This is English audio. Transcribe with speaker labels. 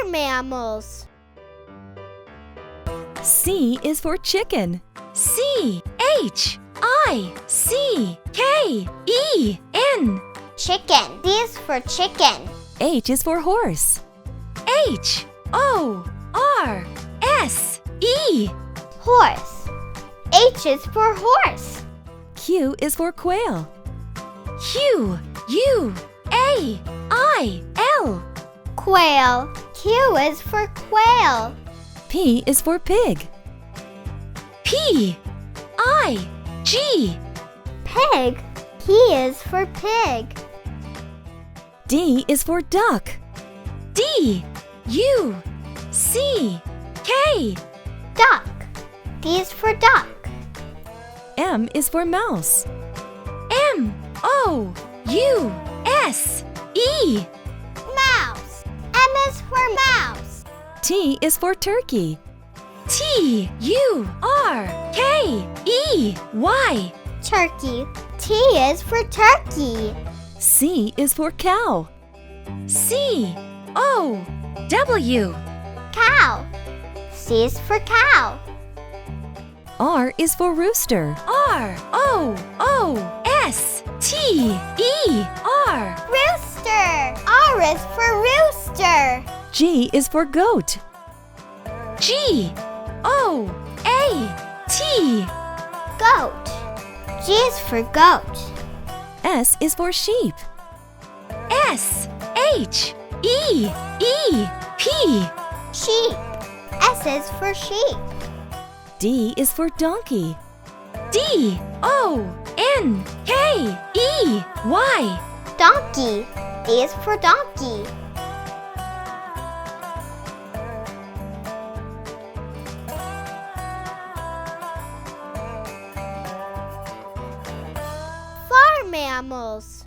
Speaker 1: Farm mammals.
Speaker 2: C is for chicken.
Speaker 3: C-H-I-C-K-E-N.
Speaker 1: Chicken. D is for chicken.
Speaker 2: H is for horse.
Speaker 3: H-O-R-S-E.
Speaker 1: Horse. H is for horse.
Speaker 2: Q is for quail.
Speaker 3: Q-U-A-I-L.
Speaker 1: Quail. Q is for quail.
Speaker 2: P is for pig.
Speaker 3: P-I-G.
Speaker 1: Pig. P is for pig.
Speaker 2: D is for duck.
Speaker 3: D-U-C-K.
Speaker 1: Duck. D is for duck.
Speaker 2: M is for mouse.
Speaker 3: M-O-U-S-E.
Speaker 1: Mouse. M is for mouse.
Speaker 2: T is for turkey.
Speaker 3: T-U-R-K-E-Y.
Speaker 1: Turkey. T is for turkey.
Speaker 2: C is for cow.
Speaker 3: C-O-W.
Speaker 1: Cow. C is for cow.
Speaker 2: R is for rooster.
Speaker 3: R-O-O-S-T-E-R.
Speaker 1: Rooster. R is for rooster.
Speaker 2: G is for goat.
Speaker 3: G-O-A-T.
Speaker 1: Goat. G is for goat.
Speaker 2: S is for sheep.
Speaker 3: S-H-E-E-P.
Speaker 1: Sheep. S is for sheep.
Speaker 2: D is for donkey.
Speaker 3: D-O-N-K-E-Y.
Speaker 1: Donkey. D is for donkey. Farm mammals.